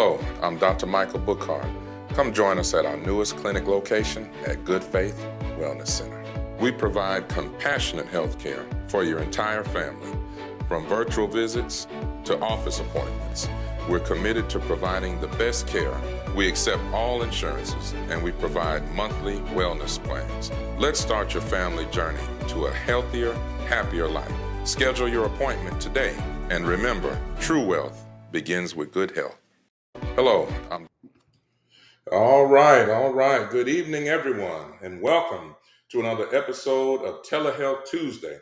Hello, I'm Dr. Michael Bookhardt. Come join us at our newest clinic location at Good Faith Wellness Center. We provide compassionate health care for your entire family, from virtual visits to office appointments. We're committed to providing the best care. We accept all insurances, and we provide monthly wellness plans. Let's start your family journey to a healthier, happier life. Schedule your appointment today, and remember, true wealth begins with good health. Hello, All right. Good evening, everyone, and welcome to another episode of Telehealth Tuesday,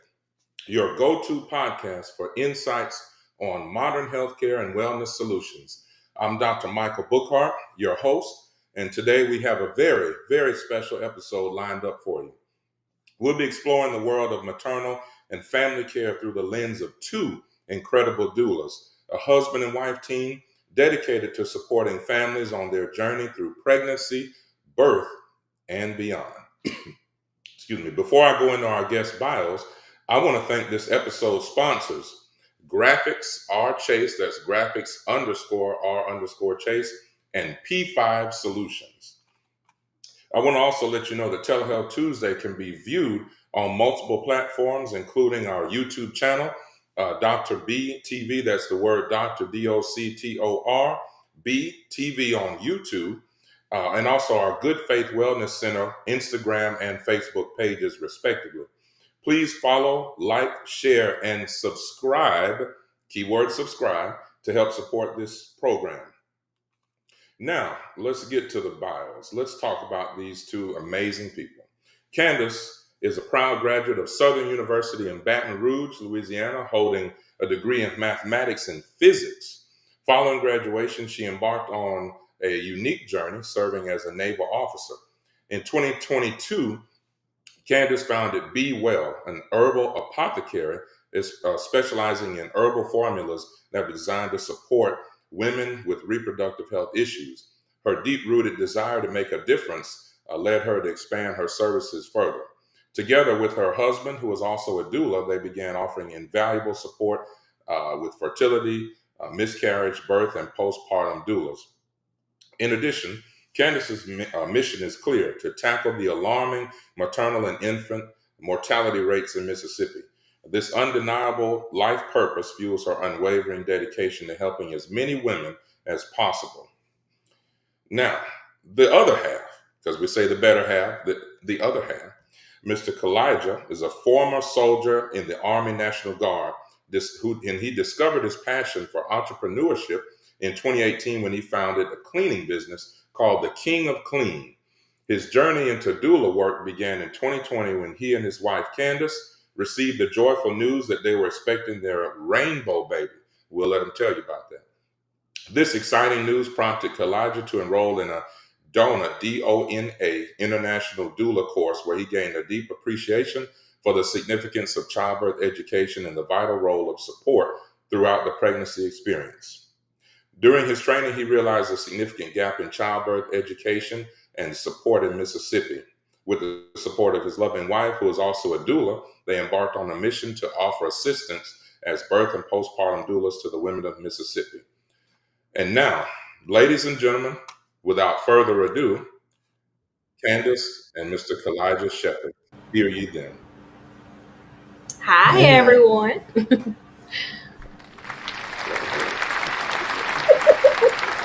your go-to podcast for insights on modern healthcare and wellness solutions. I'm Dr. Michael Bookhardt, your host, and today we have a very, very special episode lined up for you. We'll be exploring the world of maternal and family care through the lens of two incredible doulas, a husband and wife team dedicated to supporting families on their journey through pregnancy, birth, and beyond. Excuse me. Before I go into our guest bios, I want to thank this episode's sponsors, Graphics R Chase, that's graphics _R Chase, and P5 Solutions. I want to also let you know that Telehealth Tuesday can be viewed on multiple platforms, including our YouTube channel, Dr. B TV, that's the word Dr. DOCTOR, B TV on YouTube, and also our Good Faith Wellness Center Instagram and Facebook pages, respectively. Please follow, like, share, and subscribe, keyword subscribe, to help support this program. Now, let's get to the bios. Let's talk about these two amazing people. Candace is a proud graduate of Southern University in Baton Rouge, Louisiana, holding a degree in mathematics and physics. Following graduation, she embarked on a unique journey serving as a naval officer. In 2022, Candace founded Be Well, an herbal apothecary specializing in herbal formulas that are designed to support women with reproductive health issues. Her deep-rooted desire to make a difference led her to expand her services further. Together with her husband, who is also a doula, they began offering invaluable support with fertility, miscarriage, birth, and postpartum doulas. In addition, Candace's mission is clear: to tackle the alarming maternal and infant mortality rates in Mississippi. This undeniable life purpose fuels her unwavering dedication to helping as many women as possible. Now, the other half, because we say the better half, the other half, Mr. Kelajah is a former soldier in the Army National Guard, and he discovered his passion for entrepreneurship in 2018 when he founded a cleaning business called the King of Clean. His journey into doula work began in 2020 when he and his wife, Candace, received the joyful news that they were expecting their rainbow baby. We'll let him tell you about that. This exciting news prompted Kelajah to enroll in a DONA, D-O-N-A, International Doula course, where he gained a deep appreciation for the significance of childbirth education and the vital role of support throughout the pregnancy experience. During his training, he realized a significant gap in childbirth education and support in Mississippi. With the support of his loving wife, who is also a doula, they embarked on a mission to offer assistance as birth and postpartum doulas to the women of Mississippi. And now, ladies and gentlemen, without further ado, Candace and Mr. Jackson-Shepard. Hear ye then. Hi, everyone. All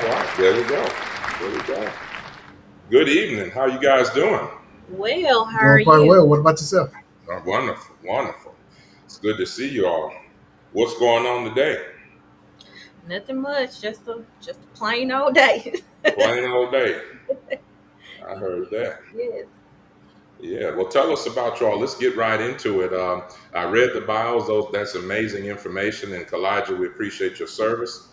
right, there we go. Good evening. How you guys doing? Well, how are Doing quite you? well. What about yourself? Wonderful. It's good to see you all. What's going on today? Nothing much. Just a plain old day. Plain old day. I heard that. Yes. Yeah. Well, tell us about y'all. Let's get right into it. I read the bios. That's amazing information. And Kelajah, we appreciate your service.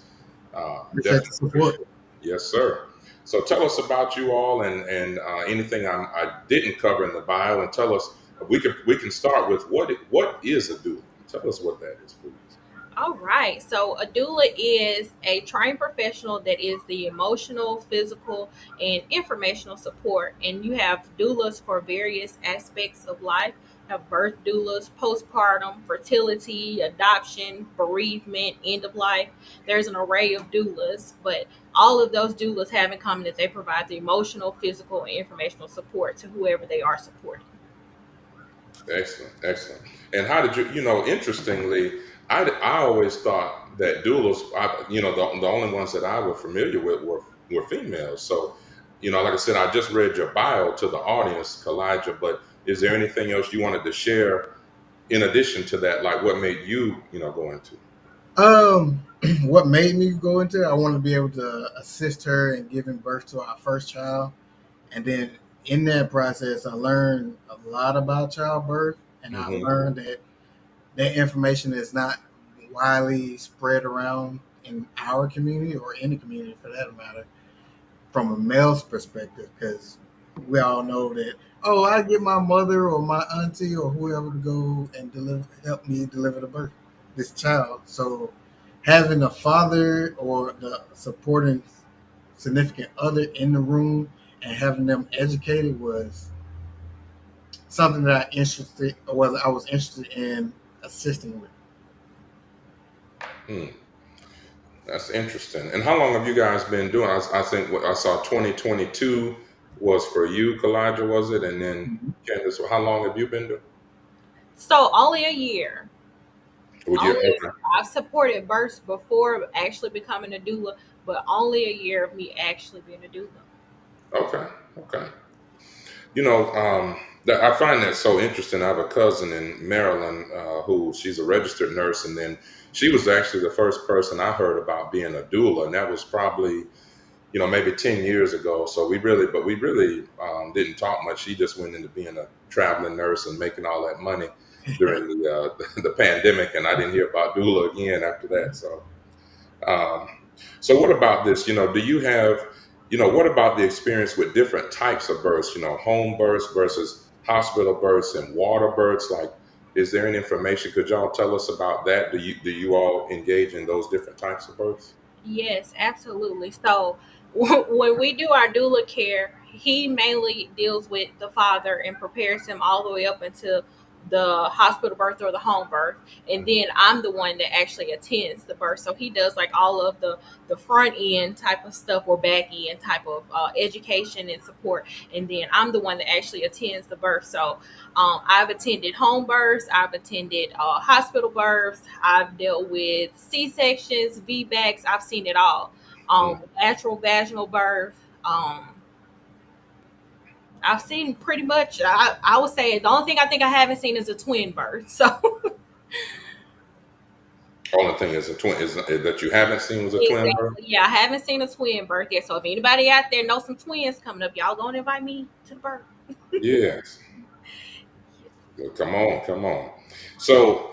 Appreciate the support. Yes, sir. So tell us about you all and anything I didn't cover in the bio, and tell us. We can start with what is a doula. Tell us what that is, please. All right. So a doula is a trained professional that is the emotional, physical, and informational support. And you have doulas for various aspects of life, have birth doulas, postpartum, fertility, adoption, bereavement, end of life. There's an array of doulas, but all of those doulas have in common that they provide the emotional, physical, and informational support to whoever they are supporting. Excellent, excellent. And how did you, interestingly, I always thought that doulas, the only ones that I was familiar with were females. So, like I said, I just read your bio to the audience, Kelajah, but is there anything else you wanted to share in addition to that, like what made you, go into? What made me go into it, I wanted to be able to assist her in giving birth to our first child. And then in that process, I learned a lot about childbirth. And I learned that information is not widely spread around in our community or any community for that matter from a male's perspective, because we all know that, oh, I get my mother or my auntie or whoever to go and help me deliver this child. So having a father or the supporting significant other in the room and having them educated was something that I was interested in assisting with. That's interesting. And how long have you guys been doing? I think what I saw 2022 was for you, Kelajah, was it? And then Candace, how long have you been doing? So only a year. Okay. I've supported births before actually becoming a doula, but only a year of me actually being a doula. Okay. I find that so interesting. I have a cousin in Maryland who she's a registered nurse, and then she was actually the first person I heard about being a doula, and that was probably maybe 10 years ago. So we really didn't talk much. She just went into being a traveling nurse and making all that money during the pandemic, and I didn't hear about doula again after that. So what about this? Do you have, what about the experience with different types of births, home births versus hospital births and water births? Like, is there any information? Could y'all tell us about that? Do you all engage in those different types of births? Yes, absolutely. So when we do our doula care, he mainly deals with the father and prepares him all the way up into the hospital birth or the home birth, and then I'm the one that actually attends the birth. So he does like all of the front end type of stuff or back end type of education and support, and then I'm the one that actually attends the birth. So I've attended home births, I've attended hospital births, I've dealt with C-sections, VBACs, I've seen it all. Natural vaginal birth. I've seen pretty much. I would say the only thing I think I haven't seen is a twin birth. So Only thing is that you haven't seen was a twin birth. Yeah, I haven't seen a twin birth yet. So if anybody out there knows some twins coming up, y'all gonna invite me to the birth? Yes. Well, come on. So,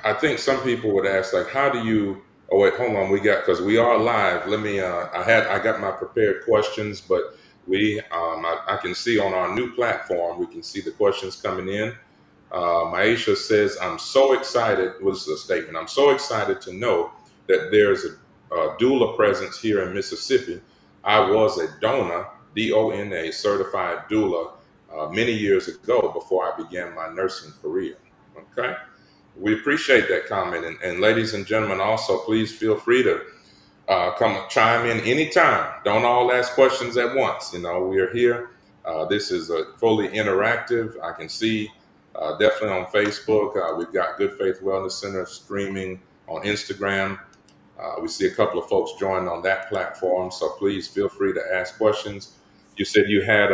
I think some people would ask, like, how do you? Oh wait, hold on. Because we are live. Let me. I got my prepared questions, but I can see on our new platform, we can see the questions coming in. Maisha says, I'm so excited. Was the statement? I'm so excited to know that there's a doula presence here in Mississippi. I was a DONA certified doula many years ago before I began my nursing career. Okay. We appreciate that comment. And ladies and gentlemen, also, please feel free to come chime in anytime. Don't all ask questions at once. We are here. This is a fully interactive. I can see definitely on Facebook. We've got Good Faith Wellness Center streaming on Instagram. We see a couple of folks joining on that platform. So please feel free to ask questions. You said you had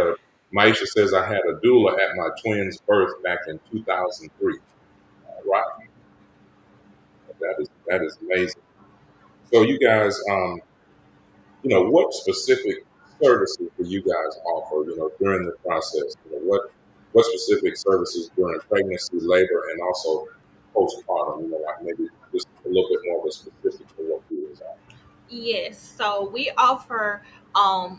Maisha says, I had a doula at my twins' birth back in 2003. Right. That is amazing. So you guys, what specific services do you guys offer, during the process? What specific services during pregnancy, labor, and also postpartum? Like maybe just a little bit more of a specific for what you guys offer. Yes. So we offer.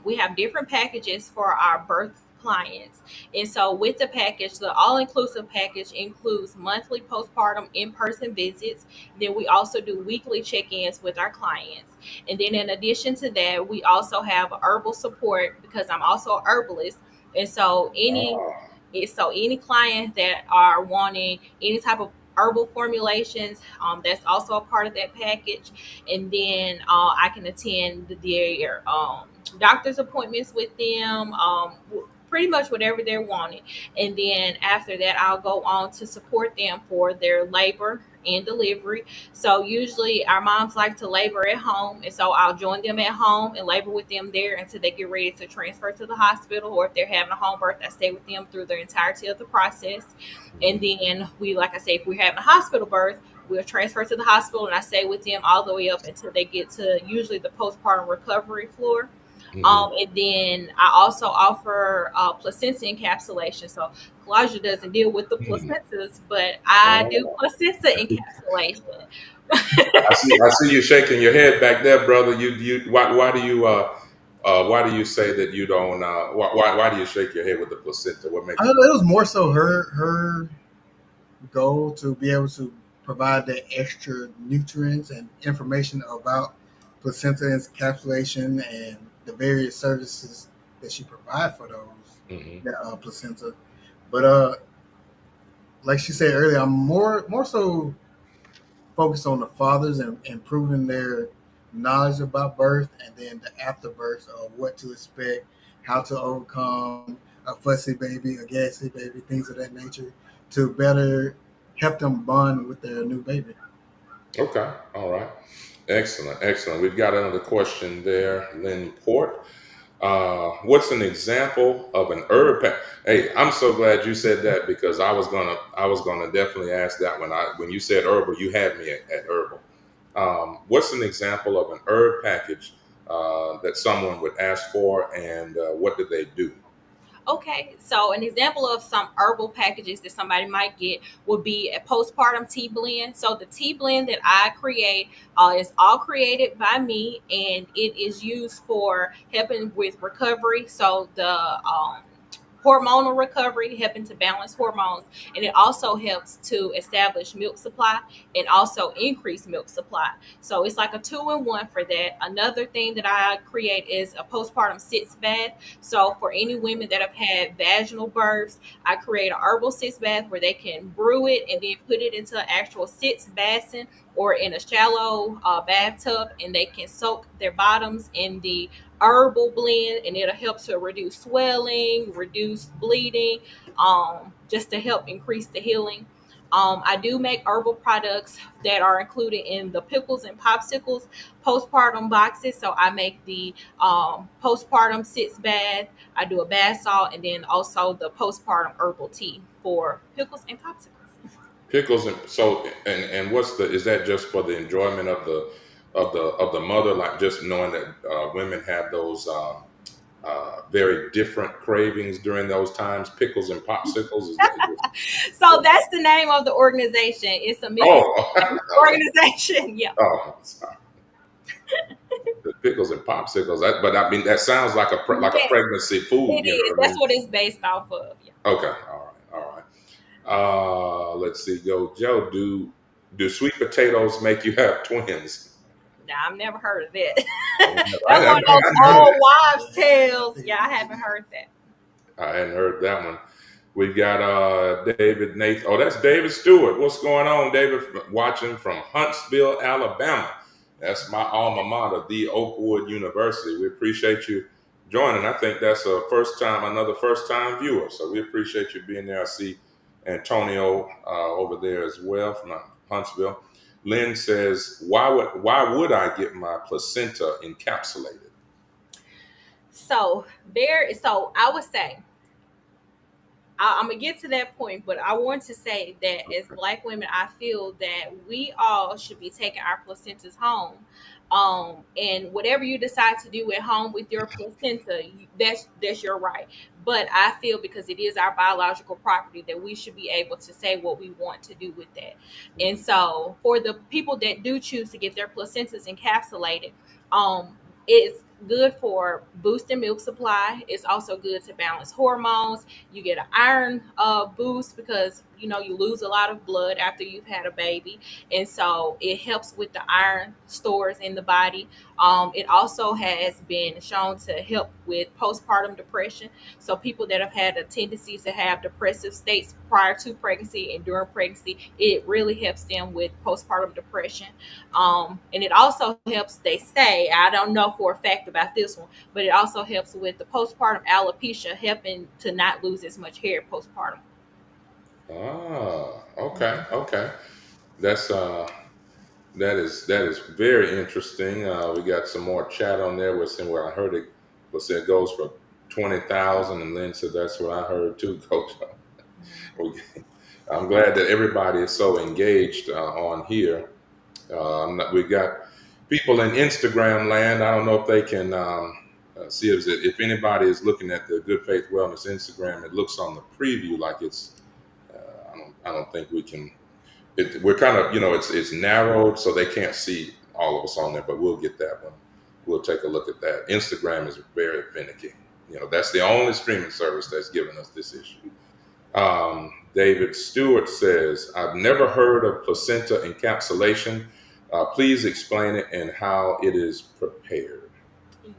We have different packages for our birth clients, and so with the package, the all-inclusive package includes monthly postpartum in-person visits. Then we also do weekly check-ins with our clients, and then in addition to that, we also have herbal support because I'm also a herbalist, and so any Oh. So any clients that are wanting any type of herbal formulations, that's also a part of that package. And then I can attend their doctor's appointments with them, pretty much whatever they're wanting. And then after that, I'll go on to support them for their labor and delivery. So usually our moms like to labor at home, and so I'll join them at home and labor with them there until they get ready to transfer to the hospital. Or if they're having a home birth, I stay with them through the entirety of the process. And then we, like I say, if we're having a hospital birth, we'll transfer to the hospital, and I stay with them all the way up until they get to usually the postpartum recovery floor. And then I also offer placenta encapsulation. So Kelajah doesn't deal with the placentas, but I do placenta encapsulation. I see you shaking your head back there, brother. Why do you say that you don't? Why do you shake your head with the placenta? What makes I don't know, it was more so her goal to be able to provide the extra nutrients and information about placenta encapsulation and the various services that she provide for those placenta. But like she said earlier, I'm more so focused on the fathers and improving their knowledge about birth, and then the afterbirth of what to expect, how to overcome a fussy baby, a gassy baby, things of that nature, to better help them bond with their new baby. Okay, all right, excellent. We've got another question there, Lynn Port. What's an example of an herb pack? Hey, I'm so glad you said that, because I was gonna definitely ask that when you said herbal, you had me at herbal. What's an example of an herb package that someone would ask for, and what do they do? Okay, so an example of some herbal packages that somebody might get would be a postpartum tea blend. So the tea blend that I create is all created by me, and it is used for helping with recovery. So the hormonal recovery, helping to balance hormones, and it also helps to establish milk supply and also increase milk supply. So it's like a two-in-one for that. Another thing that I create is a postpartum sitz bath. So for any women that have had vaginal births, I create a herbal sitz bath where they can brew it and then put it into an actual sitz basin or in a shallow bathtub, and they can soak their bottoms in the herbal blend, and it'll help to reduce swelling, reduce bleeding, just to help increase the healing. I do make herbal products that are included in the pickles and popsicles postpartum boxes. So I make the postpartum sitz bath, I do a bath salt, and then also the postpartum herbal tea for pickles and popsicles. Pickles, and what's the is that just for the enjoyment of the mother, like just knowing that women have those very different cravings during those times? Pickles and popsicles, is that So that's the name of the organization. It's a Mississippi oh organization. Yeah. oh sorry. The pickles and popsicles, but I mean that sounds like a Yes, pregnancy food, it you know is. what I That's mean? what it's based off of. Yeah. Okay, all right. Let's see. Go, Joe. Do sweet potatoes make you have twins? Nah, I've never heard of that. I That's one of those hadn't heard of old that. wives' tales. Yeah, I haven't heard that. I hadn't heard that one. We've got David Nathan. Oh, that's David Stewart. What's going on, David? Watching from Huntsville, Alabama. That's my alma mater, the Oakwood University. We appreciate you joining. I think that's another first time viewer. So we appreciate you being there. I see Antonio over there as well from Huntsville. Lynn says, why would I get my placenta encapsulated? So I would say I'm gonna get to that point, but I want to say that as Black women, I feel that we all should be taking our placentas home. And whatever you decide to do at home with your placenta, that's your right. But I feel because it is our biological property that we should be able to say what we want to do with that. And so, for the people that do choose to get their placentas encapsulated, it's good for boosting milk supply. It's also good to balance hormones. You get an iron boost because you lose a lot of blood after you've had a baby, and so it helps with the iron stores in the body. It also has been shown to help with postpartum depression. So people that have had a tendency to have depressive states prior to pregnancy and during pregnancy, it really helps them with postpartum depression. And it also helps, they say, I don't know for a fact about this one, but it also helps with the postpartum alopecia, helping to not lose as much hair postpartum. Ah, okay, okay. That's that is very interesting. We got some more chat on there. We're saying, well, I heard it was it goes for 20,000, and Lynn said that's what I heard too, Coach. We- I'm glad that everybody is so engaged on here. We got people in Instagram land. I don't know if they can see if anybody is looking at the Good Faith Wellness Instagram. It looks on the preview like it's. I don't think we can. We're kind of, it's narrowed, so they can't see all of us on there. But we'll get that one. We'll take a look at that. Instagram is very finicky. That's the only streaming service that's given us this issue. David Stewart says, I've never heard of placenta encapsulation. Please explain it and how it is prepared.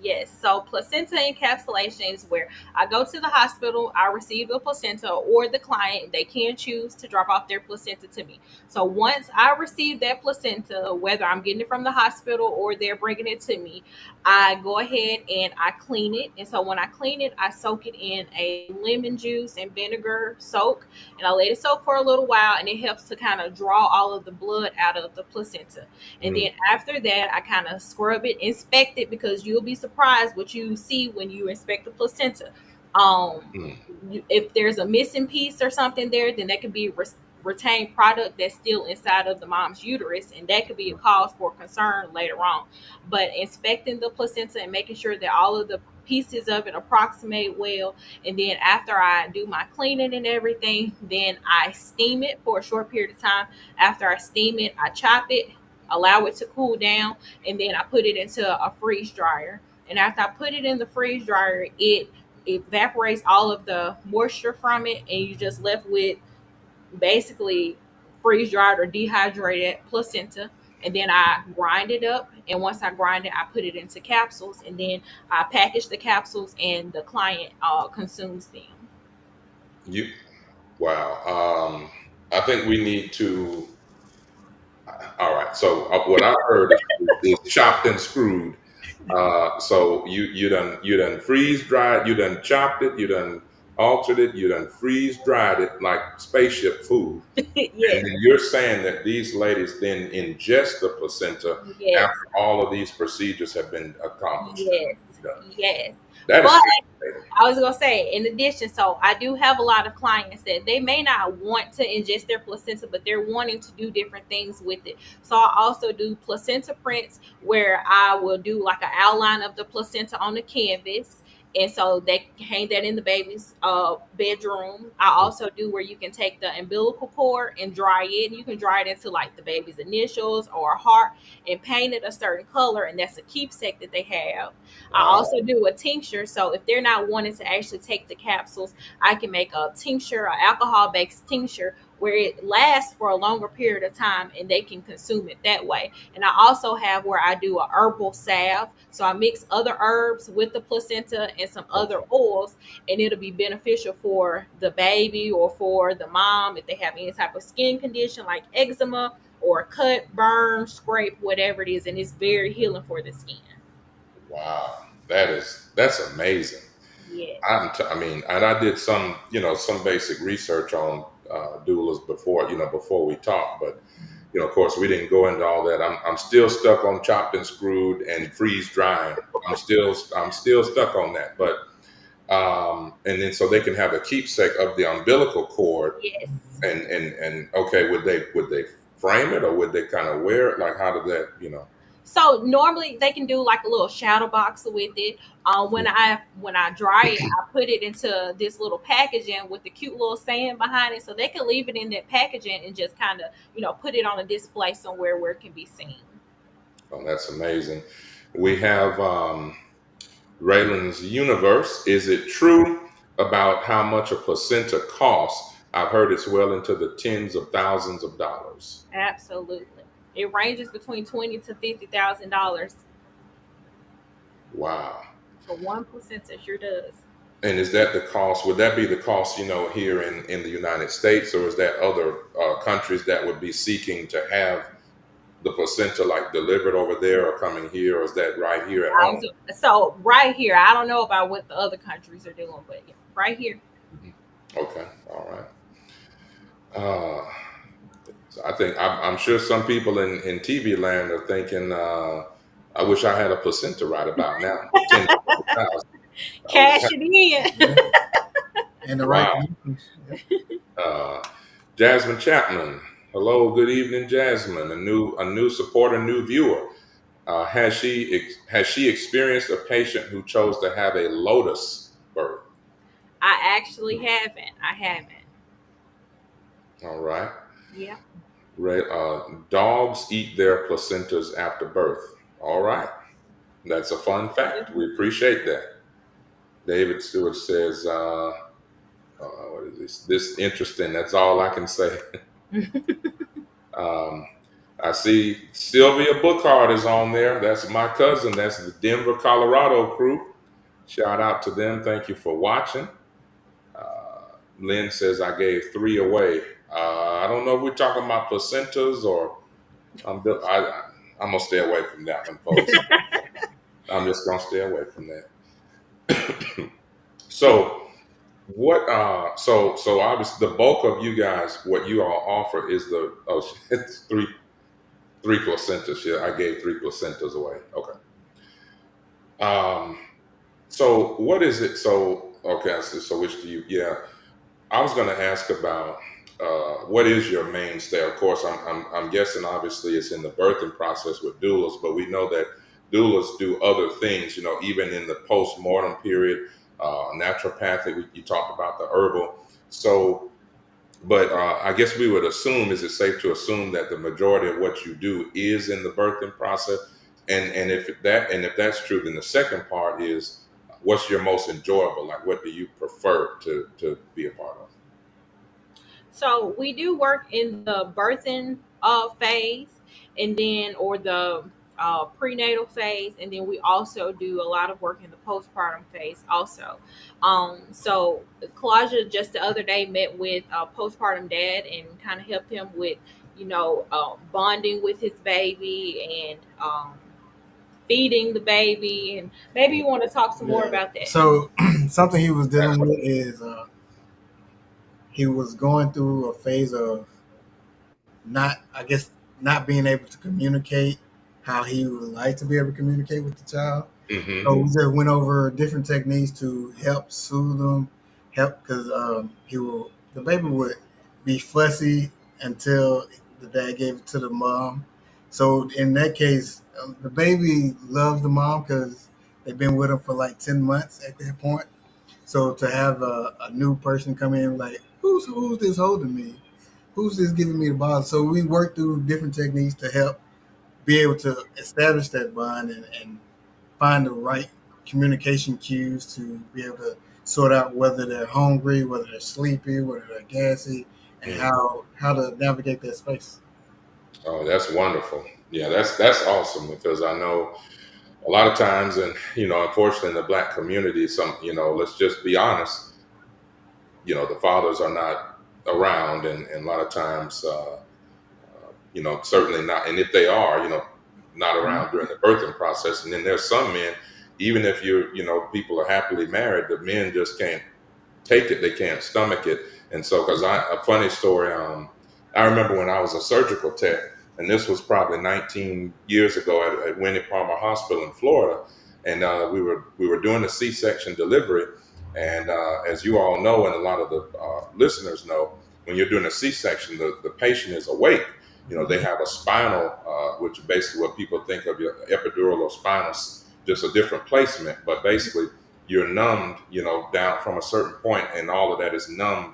Yes, so placenta encapsulation is where I go to the hospital, I receive the placenta, or the client, they can choose to drop off their placenta to me. So once I receive that placenta, whether I'm getting it from the hospital or they're bringing it to me, I go ahead and I clean it. And so when I clean it, I soak it in a lemon juice and vinegar soak, and I let it soak for a little while, and it helps to kind of draw all of the blood out of the placenta. And then after that, I kind of scrub it, inspect it, because you'll be surprised what you see when you inspect the placenta. If there's a missing piece or something there, then that could be retained product that's still inside of the mom's uterus, and that could be a cause for concern later on. But inspecting the placenta and making sure that all of the pieces of it approximate well, and then after I do my cleaning and everything, then I steam it for a short period of time. After I steam it, I chop it, allow it to cool down, and then I put it into a freeze dryer. And after I put it in the freeze dryer, it evaporates all of the moisture from it, and you just left with basically freeze dried or dehydrated placenta. And then I grind it up, and once I grind it, I put it into capsules, and then I package the capsules, and the client consumes them. Wow. I think we need to. All right. So what I heard is chopped and screwed. So you done freeze dried, you done chopped it, you done altered it, you done freeze dried it like spaceship food. And Yes, then you're saying that these ladies then ingest the placenta yes, after all of these procedures have been accomplished yes, and done. yes. That is But fascinating. I was gonna say, in addition, so I do have a lot of clients that they may not want to ingest their placenta, but they're wanting to do different things with it. So I also do placenta prints, where I will do like an outline of the placenta on the canvas. And so they hang that in the baby's bedroom. I also do where you can take the umbilical cord and dry it. You can dry it into like the baby's initials or a heart, and paint it a certain color, and that's a keepsake that they have. I Wow. also do a tincture. So if they're not wanting to actually take the capsules, I can make a tincture, an alcohol based tincture, where it lasts for a longer period of time, and they can consume it that way. And I also have where I do a herbal salve. So I mix other herbs with the placenta and some other Okay. oils, and it'll be beneficial for the baby or for the mom if they have any type of skin condition like eczema or a cut, burn, scrape, whatever it is. And it's very healing for the skin. Wow. That's amazing. Yes. I mean, and I did some basic research on doulas before we talked, but of course, we didn't go into all that. I'm still stuck on chopped and screwed and freeze drying. I'm still stuck on that. But and then so they can have a keepsake of the umbilical cord, Yes. and okay, would they frame it, or would they kind of wear it? Like, how did that? So normally they can do like a little shadow box with it. When I dry it, I put it into this little packaging with the cute little saying behind it, so they can leave it in that packaging and just kind of put it on a display somewhere where it can be seen. Oh, that's amazing. We have Raylan's Universe. Is it true about how much a placenta costs I've heard it's well into the tens of thousands of dollars. Absolutely. It ranges between $20,000 to $50,000 Wow. for one placenta. Sure does. And is that the cost? Would that be the cost, here in the United States, or is that other countries that would be seeking to have the placenta like delivered over there or coming here, or is that right here at home? So right here, I don't know about what the other countries are doing, but yeah, right here. Okay, all right. So I think I'm sure some people in TV land are thinking, I wish I had a placenta right about now. 10,000. Cash it in. Yeah. And the right Wow. conditions. Yep. Jasmine Chapman. Hello, good evening, Jasmine. A new supporter, new viewer. Has she experienced a patient who chose to have a lotus birth? I actually haven't. I haven't. All right. Yeah. Dogs eat their placentas after birth. All right. That's a fun fact. We appreciate that. David Stewart says, what is this? This interesting. That's all I can say. I see Sylvia Bookhardt is on there. That's my cousin. That's the Denver, Colorado crew. Shout out to them. Thank you for watching. Lynn says I gave 3 away. I don't know if we're talking about placentas or I'm gonna stay away from that one, folks. I'm just gonna stay away from that. So what? So obviously the bulk of you guys, what you all offer is it's three placentas. Yeah, I gave 3 placentas away. Okay. So what is it? So okay. So which do you? Yeah. I was going to ask about what is your mainstay. Of course, I'm guessing obviously it's in the birthing process with doulas, but we know that doulas do other things. Even in the post-mortem period, naturopathic. You talked about the herbal. So, but I guess we would assume. Is it safe to assume that the majority of what you do is in the birthing process? And if that's true, then the second part is, what's your most enjoyable? Like, what do you prefer to be a part of? So we do work in the birthing phase, and then or the prenatal phase, and then we also do a lot of work in the postpartum phase also. So Kelajah just the other day met with a postpartum dad and kind of helped him with bonding with his baby and feeding the baby, and maybe you want to talk some more about that. So something he was dealing with is he was going through a phase of not being able to communicate how he would like to be able to communicate with the child. Mm-hmm. So we just went over different techniques to help soothe him, because the baby would be fussy until the dad gave it to the mom. So in that case, the baby loves the mom because they've been with him for like 10 months at that point. So to have a new person come in, like, who's this holding me? Who's this giving me the ball? So we work through different techniques to help be able to establish that bond and find the right communication cues to be able to sort out whether they're hungry, whether they're sleepy, whether they're gassy, and how to navigate that space. Oh, that's wonderful. Yeah, that's awesome, because I know a lot of times, and unfortunately in the Black community, let's just be honest, the fathers are not around, and a lot of times, certainly not, and if they are, not around during the birthing process. And then there's some men, even if people are happily married, the men just can't take it, they can't stomach it. And so, a funny story, I remember when I was a surgical tech, and this was probably 19 years ago at Winnie Palmer Hospital in Florida, and we were doing a C-section delivery, and as you all know, and a lot of the listeners know, when you're doing a C-section, the patient is awake. They have a spinal, which is basically what people think of your epidural or spinal, just a different placement, but basically you're numbed, down from a certain point, and all of that is numbed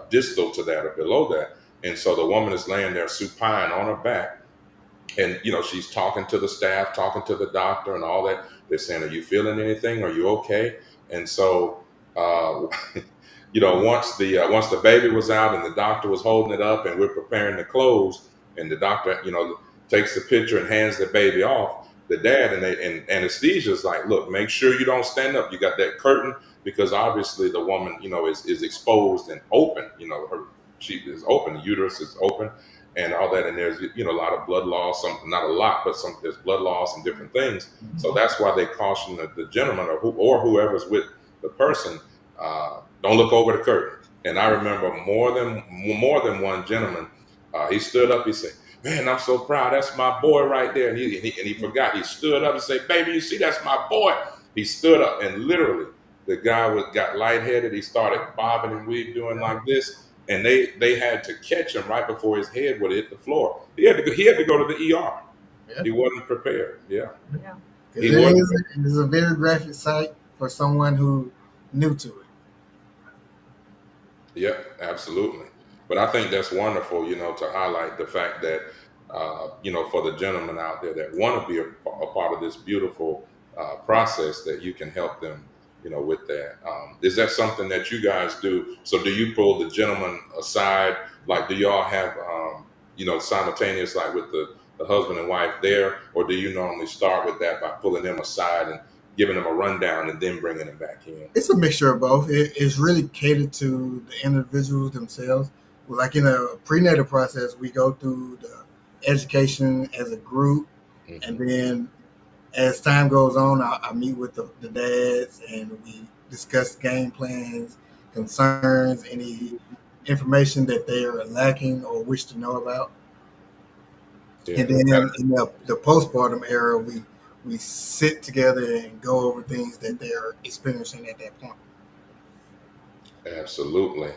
distal to that or below that. And so the woman is laying there supine on her back, and she's talking to the staff, talking to the doctor, and all that. They're saying, "Are you feeling anything? Are you okay?" And so once the baby was out and the doctor was holding it up and we're preparing to close, and the doctor, takes the picture and hands the baby off, the dad and anesthesia is like, look, make sure you don't stand up. You got that curtain because obviously the woman, is exposed and open. She is open, the uterus is open, and all that. And there's a lot of blood loss. Not a lot, but there's blood loss and different things. So that's why they caution the gentleman or whoever's with the person, don't look over the curtain. And I remember more than one gentleman. He stood up. He said, "Man, I'm so proud. That's my boy right there." And he forgot. He stood up and said, "Baby, you see, that's my boy." He stood up, and literally, the guy got lightheaded. He started bobbing and weaving, doing like this, and they had to catch him right before his head would hit the floor. He had to go to the ER. Yeah. He wasn't prepared. Yeah. It is a very graphic sight for someone who new to it. Yep, absolutely. But I think that's wonderful, to highlight the fact that, for the gentlemen out there that want to be a part of this beautiful process, that you can help them, with that. Is that something that you guys do? So do you pull the gentleman aside? Like, do y'all have, simultaneous, like with the husband and wife there, or do you normally start with that by pulling them aside and giving them a rundown and then bringing them back in? It's a mixture of both. It's really catered to the individuals themselves. Like in a prenatal process, we go through the education as a group, and then as time goes on, I meet with the dads and we discuss game plans, concerns, any information that they are lacking or wish to know about. Yeah. And then in the postpartum era, we sit together and go over things that they're experiencing at that point. Absolutely.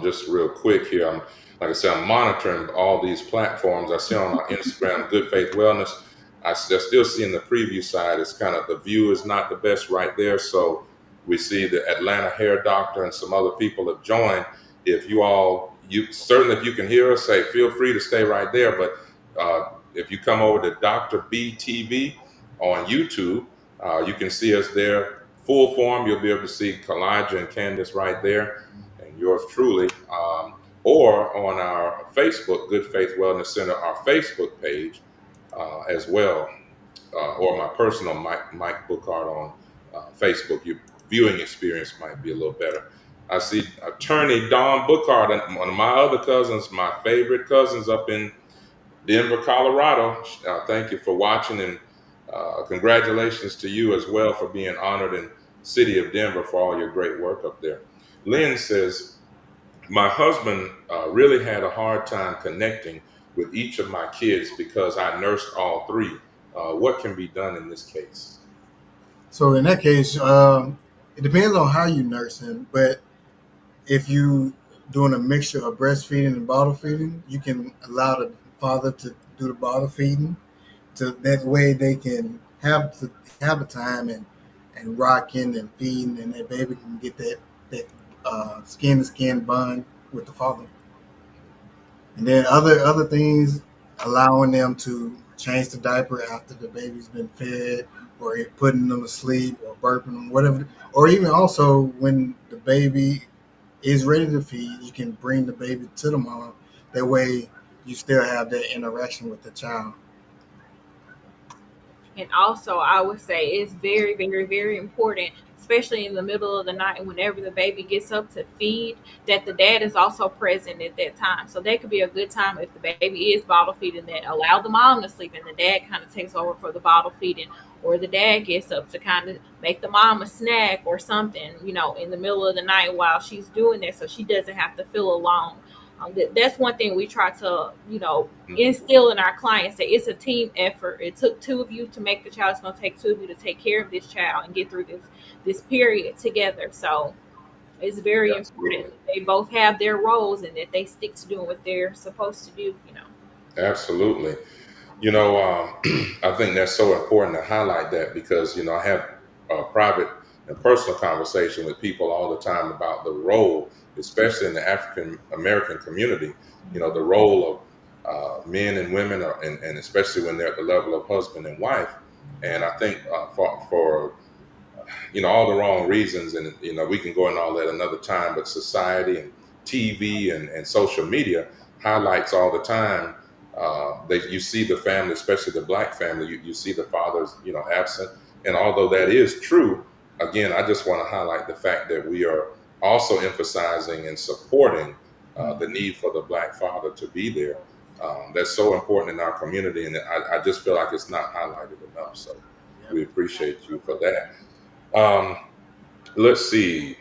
Just real quick here, like I said, I'm monitoring all these platforms. I see on our Instagram, Good Faith Wellness. I still see in the preview side, it's kind of, the view is not the best right there. So we see the Atlanta hair doctor and some other people have joined. If certainly if you can hear us, feel free to stay right there. But if you come over to Dr. B TV on YouTube, you can see us there. Full form, you'll be able to see Kelajah and Candace right there, and yours truly. Or on our Facebook, Good Faith Wellness Center, our Facebook page as well, or my personal Mike Bookhardt on Facebook. Your viewing experience might be a little better. I see attorney Don Bookhardt, one of my other cousins, my favorite cousins up in Denver, Colorado. Thank you for watching, and congratulations to you as well for being honored in city of Denver for all your great work up there. Lynn says, my husband really had a hard time connecting with each of my kids because I nursed all three. What can be done in this case? So in that case, it depends on how you nurse him, but if you doing a mixture of breastfeeding and bottle feeding, you can allow the father to do the bottle feeding, so that way they can have the time and rocking and feeding, and that baby can get that skin to skin bond with the father. And then other things, allowing them to change the diaper after the baby's been fed, or putting them to sleep, or burping them, whatever. Or even also when the baby is ready to feed, you can bring the baby to the mom. That way you still have that interaction with the child. And also, I would say it's very, very, very important, especially in the middle of the night, whenever the baby gets up to feed, that the dad is also present at that time. So that could be a good time if the baby is bottle feeding, that allow the mom to sleep and the dad kind of takes over for the bottle feeding, or the dad gets up to kind of make the mom a snack or something, in the middle of the night while she's doing that, so she doesn't have to feel alone. That's one thing we try to, instill in our clients, that it's a team effort. It took two of you to make the child. It's going to take two of you to take care of this child and get through this period together. So it's very important that they both have their roles and that they stick to doing what they're supposed to do, Absolutely. I think that's so important to highlight that, because, I have a private and personal conversation with people all the time about the role, especially in the African American community, the role of men and women, and especially when they're at the level of husband and wife. And I think for all the wrong reasons. And, we can go into all that another time, but society and TV and social media highlights all the time that you see the family, especially the Black family, you see the fathers, absent. And although that is true, again, I just want to highlight the fact that we are also emphasizing and supporting the need for the Black father to be there. That's so important in our community, and I just feel like it's not highlighted enough. So we appreciate you for that. Let's see.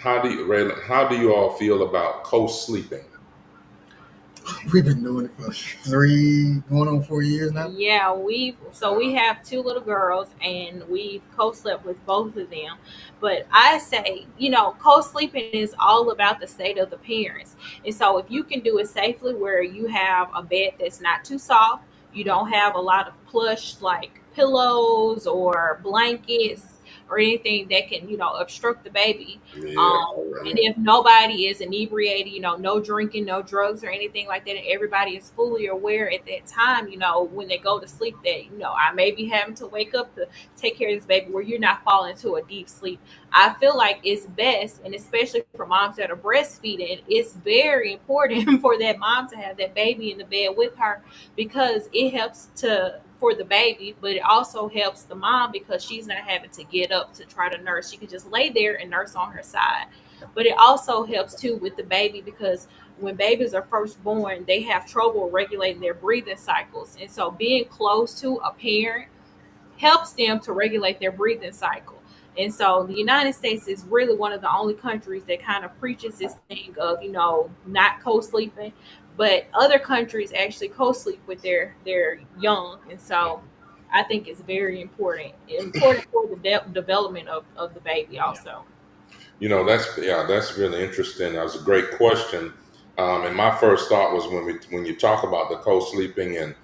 Raylan, how do you all feel about co-sleeping? We've been doing it for going on 4 years now. Yeah, we have two little girls, and we've co-slept with both of them. But I say, co-sleeping is all about the state of the parents. And so if you can do it safely, where you have a bed that's not too soft, you don't have a lot of plush like pillows or blankets or anything that can, obstruct the baby. Yeah, And if nobody is inebriated, no drinking, no drugs or anything like that, and everybody is fully aware at that time, when they go to sleep that, I may be having to wake up to take care of this baby, where you're not falling into a deep sleep. I feel like it's best, and especially for moms that are breastfeeding, it's very important for that mom to have that baby in the bed with her, because it helps for the baby, but it also helps the mom because she's not having to get up to try to nurse. She can just lay there and nurse on her side. But it also helps too with the baby, because when babies are first born, they have trouble regulating their breathing cycles. And so being close to a parent helps them to regulate their breathing cycle. And so the United States is really one of the only countries that kind of preaches this thing of, not co-sleeping, but other countries actually co-sleep with their young. And so I think it's very important for the development of the baby also. That's really interesting. That was a great question. And my first thought was when you talk about the co-sleeping and,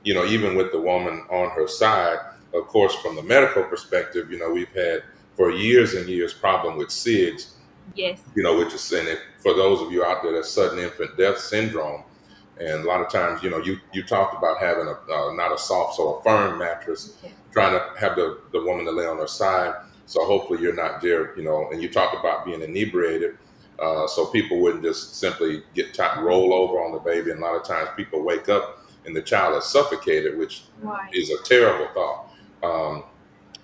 even with the woman on her side, of course, from the medical perspective, we've had for years and years problem with SIDS, Yes. which is, and for those of you out there, that's sudden infant death syndrome. And a lot of times, you talked about having not a soft, so a firm mattress, trying to have the woman to lay on her side. So hopefully you're not there, and you talked about being inebriated. So people wouldn't just simply roll over on the baby. And a lot of times people wake up and the child is suffocated, which Right. is a terrible thought.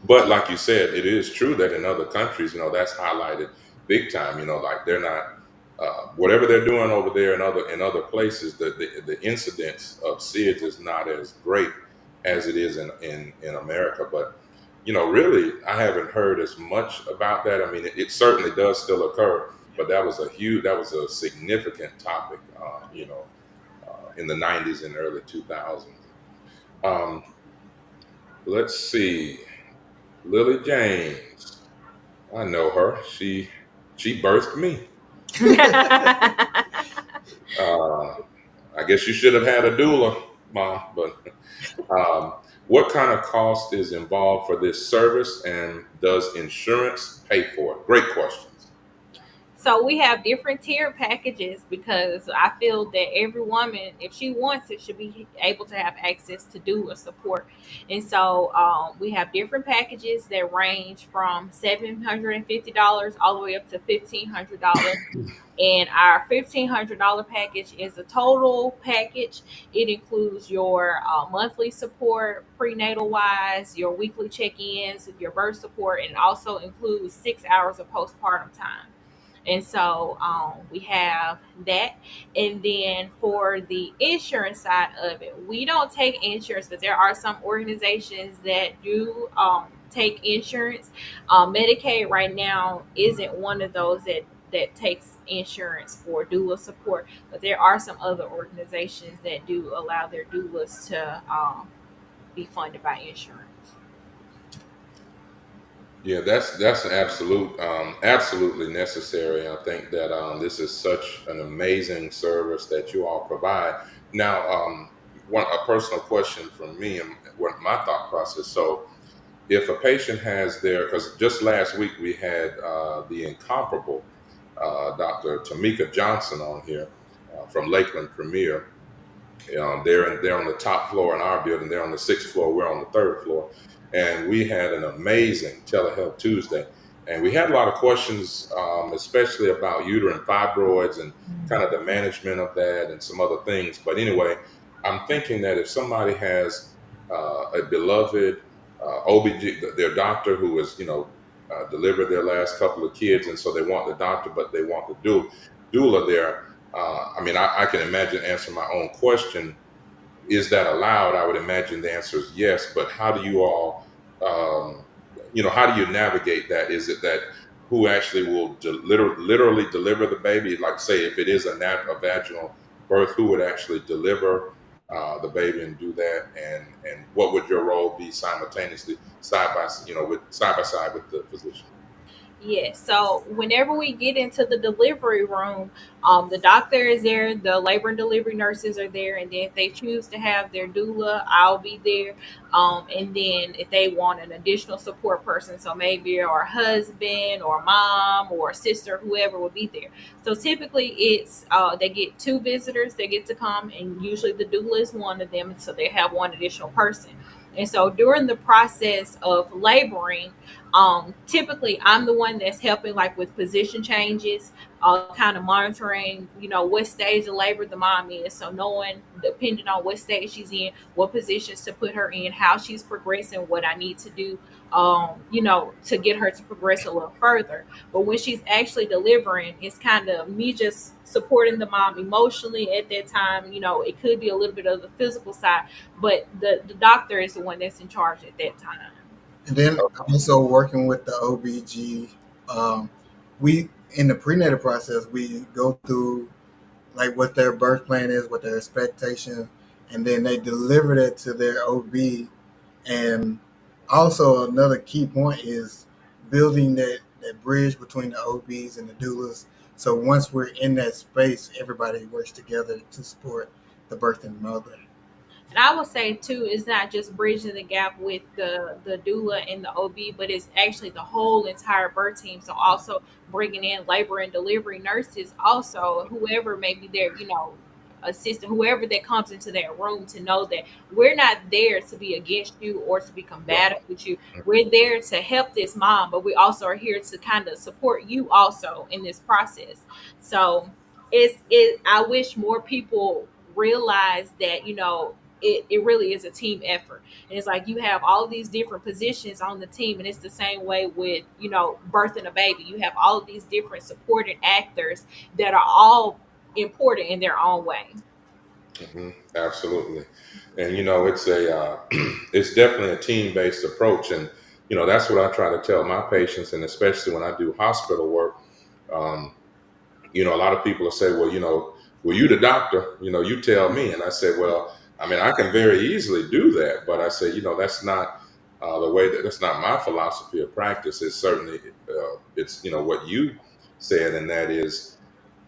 But like you said, it is true that in other countries, that's highlighted big time. Like they're not, whatever they're doing over there in other places, the incidence of SIDS is not as great as it is in America. But really, I haven't heard as much about that. I mean, it certainly does still occur, but that was a significant topic, in the 90s and early 2000s. Let's see. Lily James. I know her. She birthed me. I guess you should have had a doula, Mom. But what kind of cost is involved for this service, and does insurance pay for it? Great questions. So we have different tier packages, because I feel that every woman, if she wants it, should be able to have access to doula support. And so we have different packages that range from $750 all the way up to $1,500. And our $1,500 package is a total package. It includes your monthly support, prenatal wise, your weekly check-ins, your birth support, and also includes 6 hours of postpartum time. And so we have that. And then for the insurance side of it, we don't take insurance, but there are some organizations that do take insurance. Medicaid right now isn't one of those that takes insurance for doula support, but there are some other organizations that do allow their doulas to be funded by insurance. Yeah, that's an absolutely necessary. I think that this is such an amazing service that you all provide. Now, a personal question from me and what my thought process. So, if a patient has because just last week we had the incomparable Dr. Tamika Johnson on here from Lakeland Premier. They're on the top floor in our building. They're on the 6th floor. We're on the 3rd floor. and we had an amazing Telehealth Tuesday. And we had a lot of questions, especially about uterine fibroids and kind of the management of that and some other things. But anyway, I'm thinking that if somebody has a beloved OBG, their doctor who has, delivered their last couple of kids, and so they want the doctor, but they want the doula there. I can imagine answering my own question, is that allowed? I would imagine the answer is yes, but how do you all, um, how do you navigate that? Is it that who actually will literally deliver the baby? Like, say, if it is a vaginal birth, who would actually deliver the baby and do that? And what would your role be simultaneously, side by side with the physician? Yes. So whenever we get into the delivery room, the doctor is there, the labor and delivery nurses are there, and then if they choose to have their doula, I'll be there. And then if they want an additional support person, so maybe our husband or mom or sister, whoever will be there. So typically it's they get two visitors, they get to come, and usually the doula is one of them, and so they have one additional person. And so during the process of laboring, typically I'm the one that's helping like with position changes, kind of monitoring, what stage of labor the mom is. So knowing, depending on what stage she's in, what positions to put her in, how she's progressing, what I need to do, to get her to progress a little further. But when she's actually delivering, it's kind of me just supporting the mom emotionally at that time. It could be a little bit of the physical side, but the doctor is the one that's in charge at that time. And then also working with the OBG, um, we in the prenatal process we go through like what their birth plan is, what their expectation, and then they deliver that to their OB. And also another key point is building that bridge between the OBs and the doulas. So once we're in that space, everybody works together to support the birthing mother. And I would say too, it's not just bridging the gap with the doula and the OB, but it's actually the whole entire birth team. So also bringing in labor and delivery nurses, also whoever may be there, assistant, whoever that comes into that room, to know that we're not there to be against you or to be combative with you. We're there to help this mom, but we also are here to kind of support you also in this process. So I wish more people realize that, it really is a team effort. And it's like you have all these different positions on the team, and it's the same way with, birthing a baby. You have all of these different supporting actors that are all important in their own way. Absolutely. And it's a it's definitely a team-based approach, and that's what I try to tell my patients, and especially when I do hospital work. um, a lot of people will say, well, well, you the doctor, you tell me. And I say, well, I can very easily do that, but I say, that's not that's not my philosophy of practice. It's certainly, it's, what you said, and that is,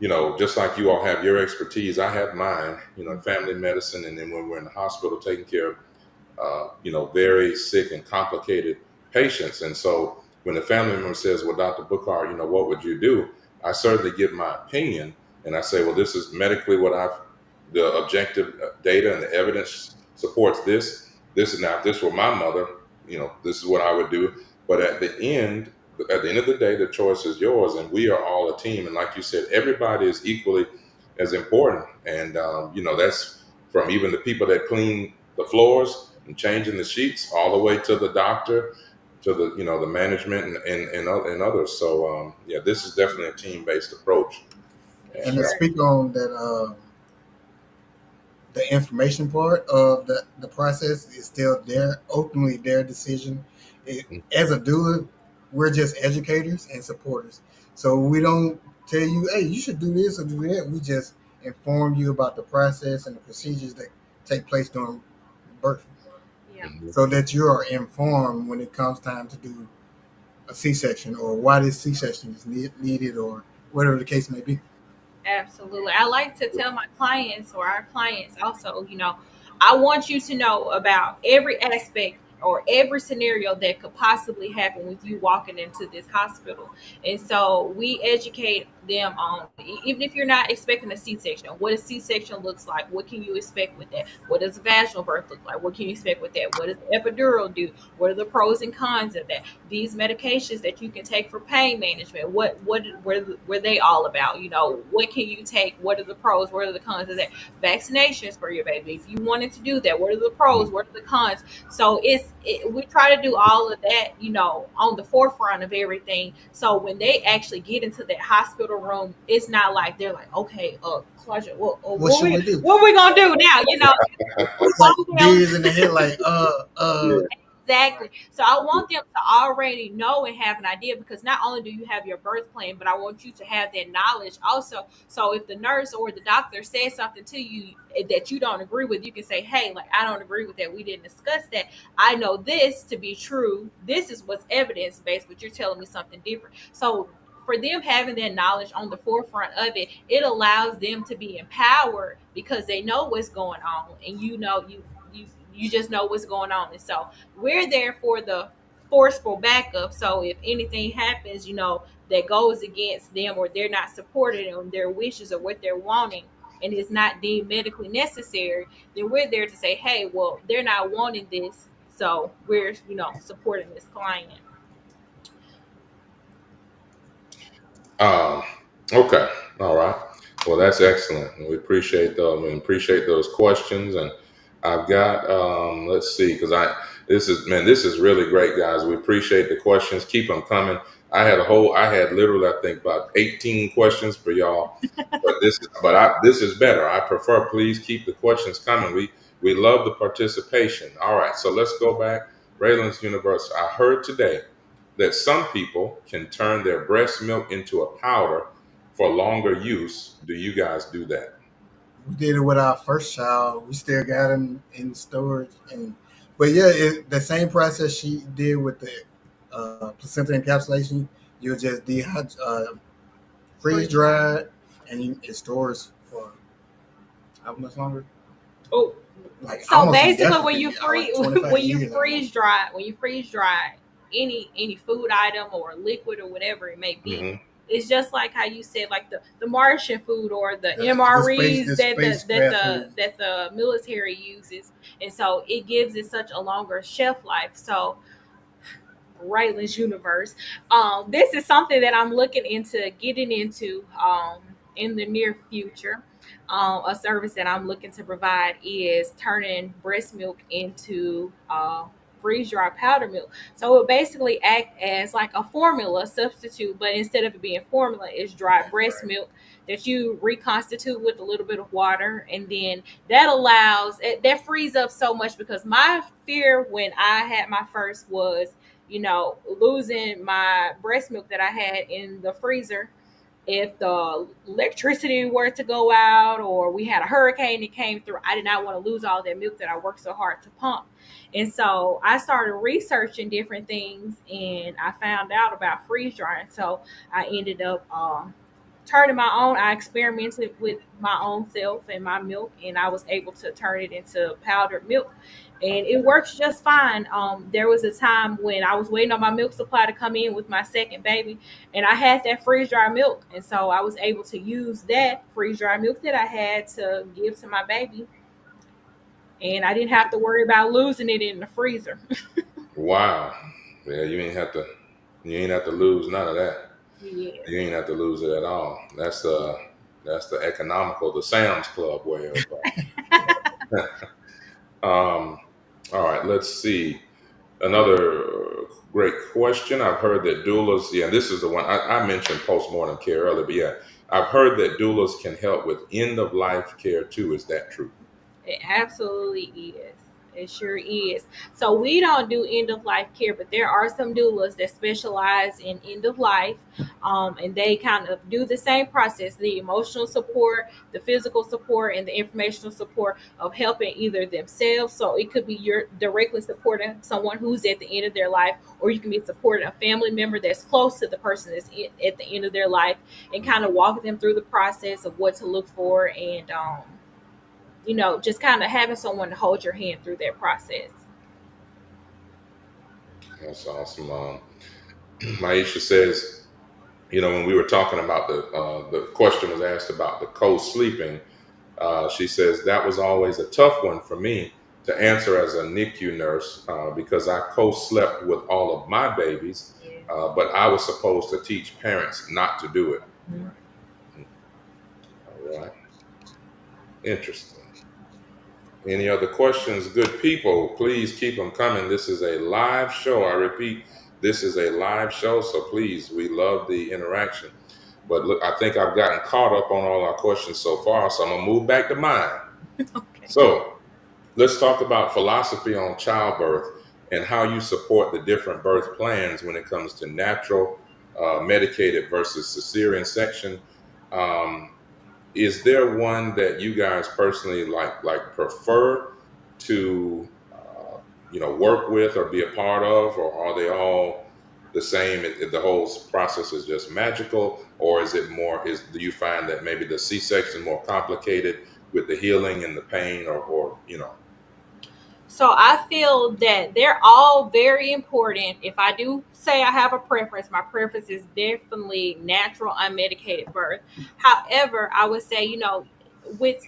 just like you all have your expertise, I have mine, in family medicine. And then when we're in the hospital taking care of very sick and complicated patients. And so when the family member says, well, Dr. Bookhardt, what would you do? I certainly give my opinion, and I say, well, this is medically the objective data and the evidence supports this. This is now, if this were my mother, this is what I would do. But at the end of the day, the choice is yours, and we are all a team. And like you said, everybody is equally as important. And, that's from even the people that clean the floors and changing the sheets all the way to the doctor, to the management and others. So yeah, this is definitely a team-based approach. And And to speak on that, the information part of the process is still ultimately their decision. As a doula, we're just educators and supporters. So we don't tell you, hey, you should do this or do that. We just inform you about the process and the procedures that take place during birth, Yeah. so that you are informed when it comes time to do a C-section, or why this C-section is needed, or whatever the case may be. Absolutely. I like to tell my clients or our clients also, I want you to know about every aspect or every scenario that could possibly happen with you walking into this hospital. And so we educate them on, even if you're not expecting a C-section, what a C-section looks like. What can you expect with that? What does a vaginal birth look like? What can you expect with that? What does the epidural do? What are the pros and cons of that? These medications that you can take for pain management, were they all about? What can you take? What are the pros? What are the cons of that? Vaccinations for your baby, if you wanted to do that, what are the pros? What are the cons? So we try to do all of that, on the forefront of everything. So when they actually get into that hospital room, it's not like they're like, okay, Kelajah, What should we do? what are we gonna do now? It's like beers in the head, like Exactly. So I want them to already know and have an idea, because not only do you have your birth plan, but I want you to have that knowledge also. So if the nurse or the doctor says something to you that you don't agree with, you can say, hey, like, I don't agree with that. We didn't discuss that. I know this to be true. This is what's evidence based, but you're telling me something different. So for them having that knowledge on the forefront of it, it allows them to be empowered, because they know what's going on, and you just know what's going on. And so we're there for the forceful backup. So if anything happens, that goes against them, or they're not supported on their wishes or what they're wanting, and it's not deemed medically necessary, then we're there to say, hey, well, they're not wanting this, so we're supporting this client. Okay. All right. Well, that's excellent. We appreciate those questions. And I've got let's see, because this is really great, guys. We appreciate the questions. Keep them coming. I had literally, I think, about 18 questions for y'all. But this is better. I prefer, please keep the questions coming. We love the participation. All right. So let's go back. Raylan's Universe. I heard today that some people can turn their breast milk into a powder for longer use. Do you guys do that? we did it with our first child. We still got him in storage, but yeah, the same process she did with the placenta encapsulation. You just freeze dry it, and it stores for how much longer? Oh, Like so basically, indefinitely, when you freeze dry any food item or liquid or whatever it may be, Mm-hmm. it's just like how you said, like the Martian food or the The MREs spacecraft food. that the military uses, and so it gives it such a longer shelf life. So Raylan's Universe. This is something that I'm looking into getting into in the near future. A service that I'm looking to provide is turning breast milk into freeze dry powder milk. So it will basically act as like a formula substitute, but instead of it being formula, it's dry breast milk that you reconstitute with a little bit of water, and then that frees up so much, because my fear when I had my first was losing my breast milk that I had in the freezer. If the electricity were to go out, or we had a hurricane that came through, I did not want to lose all that milk that I worked so hard to pump. And so I started researching different things, and I found out about freeze drying. So I ended up turning my own. I experimented with my own self and my milk, and I was able to turn it into powdered milk, and it works just fine. There was a time when I was waiting on my milk supply to come in with my second baby, and I had that freeze dry milk, and so I was able to use that freeze dry milk that I had to give to my baby, and I didn't have to worry about losing it in the freezer. Wow. Yeah, you ain't have to lose none of that. Yeah. You ain't have to lose it at all. That's the economical, the Sam's Club way of. Um, all right, let's see. Another great question. I've heard that doulas, yeah, this is the one I mentioned postmortem care earlier, but yeah, I've heard that doulas can help with end of life care too. Is that true? It absolutely is. It sure is. So we don't do end of life care, but there are some doulas that specialize in end of life, and they kind of do the same process: the emotional support, the physical support, and the informational support of helping either themselves. So it could be you're directly supporting someone who's at the end of their life, or you can be supporting a family member that's close to the person that's at the end of their life, and kind of walking them through the process of what to look for, and just kind of having someone to hold your hand through that process. That's awesome. Maisha says, when we were talking about the question was asked about the co-sleeping, she says that was always a tough one for me to answer as a NICU nurse because I co-slept with all of my babies, Yeah. but I was supposed to teach parents not to do it. Mhm. All right, interesting. Any other questions, good people? Please keep them coming. This is a live show. I repeat, this is a live show, so please, we love the interaction. But look, I think I've gotten caught up on all our questions so far, so I'm gonna move back to mine. Okay. So let's talk about philosophy on childbirth and how you support the different birth plans when it comes to natural, medicated versus cesarean section. Um, is there one that you guys personally like prefer to work with or be a part of, or are they all the same? The whole process is just magical, or is it more? Do you find that maybe the C-section more complicated with the healing and the pain, or? So I feel that they're all very important. If I do say I have a preference, my preference is definitely natural unmedicated birth. However, I would say, with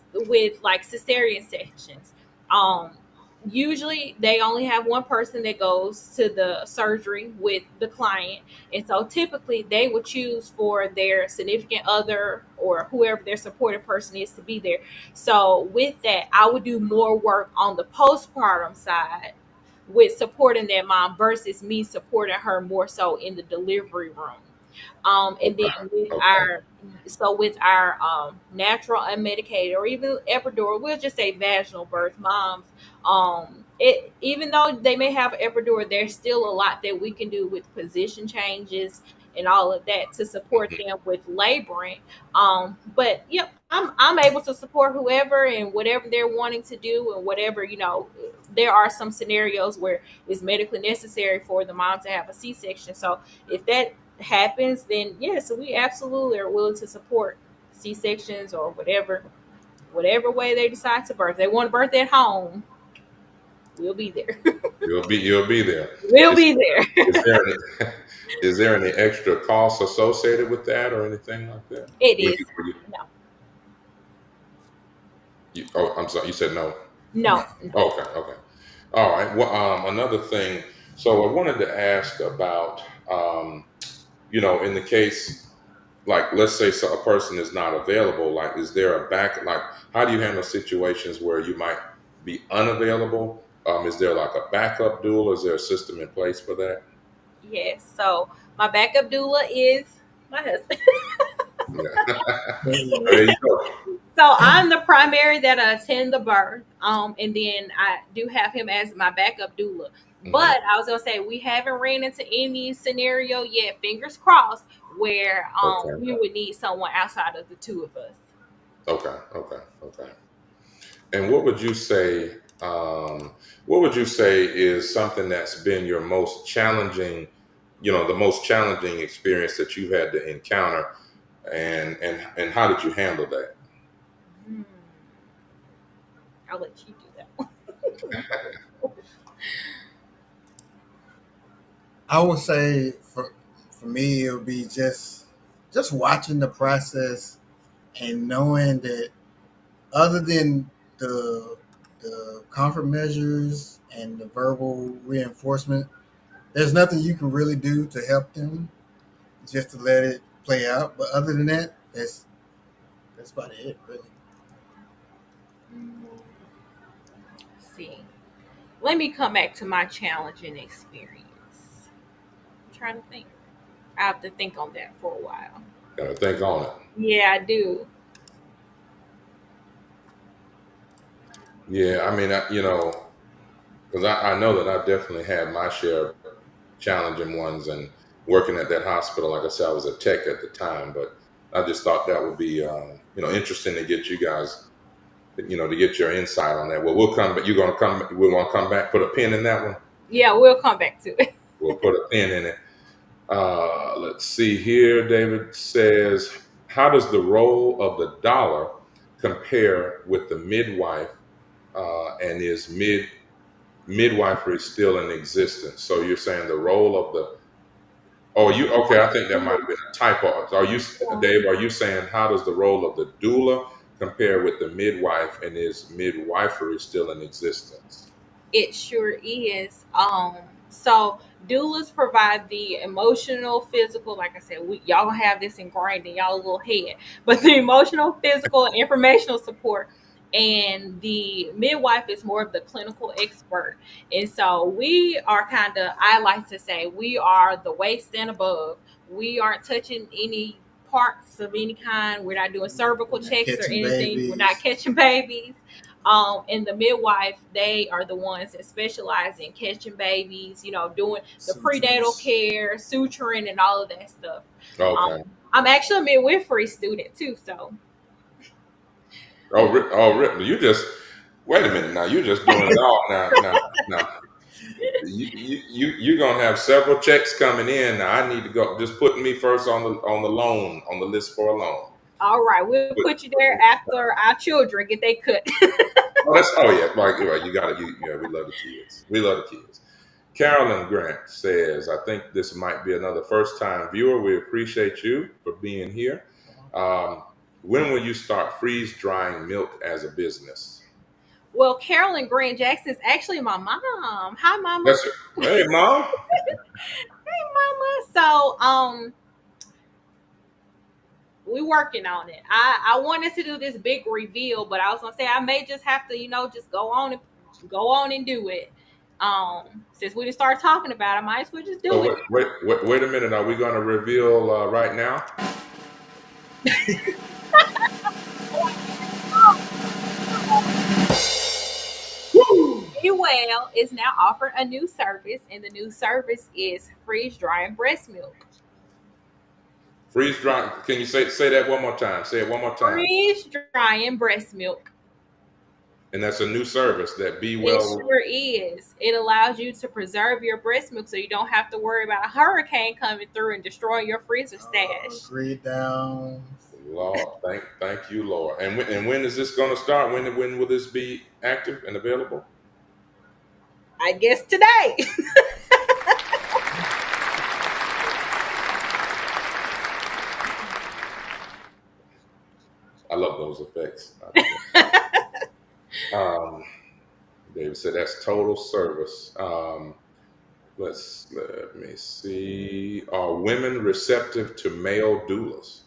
like cesarean sections, um usually they only have one person that goes to the surgery with the client, and so typically they would choose for their significant other or whoever their supportive person is to be there. So with that, I would do more work on the postpartum side with supporting that mom versus me supporting her more so in the delivery room. And then Okay, with okay. our natural unmedicated or even epidural, we'll just say vaginal birth moms. It even though they may have epidural, there's still a lot that we can do with position changes and all of that to support Mhm. them with laboring. But yep, I'm able to support whoever and whatever they're wanting to do and whatever There are some scenarios where it's medically necessary for the mom to have a C-section. So if that happens, then yes, we absolutely are willing to support C-sections or whatever way they decide to birth. If they want to birth at home, we'll be there. You'll be there. We'll Is, be there. is there any is there any extra costs associated with that or anything like that? It When is. you, when you, No, oh, I'm sorry, you said no. No. no. Okay, okay. All right. Well, another thing. So I wanted to ask about, in the case, like, let's say a person is not available. Like, is there a back? Like, how do you handle situations where you might be unavailable? Is there like a backup doula? Is there a system in place for that? Yes. So my backup doula is my husband. Yeah. Hey, There you go. So I'm the primary that attend the birth, and then I do have him as my backup doula. Mhm. But I was gonna say we haven't ran into any scenario yet, fingers crossed, where Okay. we would need someone outside of the two of us. Okay. Okay. Okay. And what would you say? What would you say is something that's been your most challenging? The most challenging experience that you've had to encounter, and how did you handle that? Hmm, I'll let you do that one. I would say for me it would be just watching the process and knowing that other than the comfort measures and the verbal reinforcement, there's nothing you can really do to help them. Just to let it play out. But other than that, that's about it, really. See, let me come back to my challenging experience. I'm trying to think. I have to think on that for a while. Got to think on it. Yeah, I do. Yeah, I mean, because I know that I've definitely had my share of challenging ones, and working at that hospital. Like I said, I was a tech at the time, but I just thought that would be, interesting to get you guys, to get your insight on that. Well, we'll come, but you're going to come. We want to come back, put a pin in that one. Yeah, we'll come back to it. We'll put a pin in it. Let's see here. David says, how does the role of the dollar compare with the midwife, and is midwifery? midwifery is still in existence. So you're saying the role of the okay, I think that might have been a typo. Dave, are you saying how does the role of the doula compare with the midwife, and is midwifery still in existence? It sure is. So doulas provide the emotional, physical. Like I said, y'all have this ingrained in y'all little head, but the emotional, physical, and informational support. And the midwife is more of the clinical expert. And so we are kind of, I like to say, we are the waist and above. We aren't touching any parts of any kind. We're not doing cervical checks or anything. Babies. We're not catching babies. And the midwife, they are the ones that specialize in catching babies, doing the prenatal care, suturing, and all of that stuff. Okay. I'm actually a midwifery student too, so. You just wait a minute now. You're just doing it all now. You're gonna have several checks coming in. Now I need to go. Just put me first on the list for a loan. All right, we'll put you there after our children get their cut. Yeah, right. You got to. Yeah, we love the kids. We love the kids. Carolyn Grant says, I think this might be another first-time viewer. We appreciate you for being here. When will you start freeze-drying milk as a business? Well, Carolyn Grant Jackson is actually my mom. Hi, Mama. Yes, hey, Mom. Hey, Mama. So, we working on it. I wanted to do this big reveal, but I was gonna say I may just have to, just go on and do it. Since we just started talking about it, I might as well just do it. Wait a minute. Are we gonna reveal right now? Be Well is now offering a new service, and the new service is freeze drying breast milk. Freeze drying. Can you say that one more time? Say it one more time. Freeze drying breast milk. And that's a new service that Be Well. It sure is. It allows you to preserve your breast milk so you don't have to worry about a hurricane coming through and destroying your freezer stash. Great down. Lord, thank you, Lord. And when is this going to start? When will this be active and available? I guess today. I love those effects. David said that's total service. Let me see. Are women receptive to male doulas?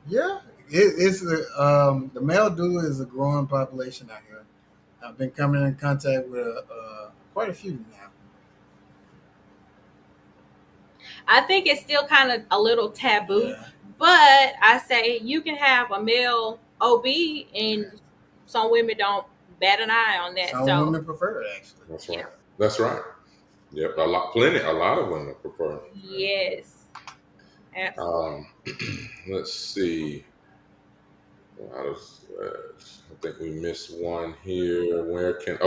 Yeah, it's the male doula is a growing population out here. I've been coming in contact with quite a few now. I think it's still kind of a little taboo, Yeah. but I say you can have a male OB, and some women don't bat an eye on that. Some women prefer it, actually. That's right. Yeah. That's right. Yep, a lot of women prefer it. Yes. Absolutely. Let's see. I think we missed one here. Where can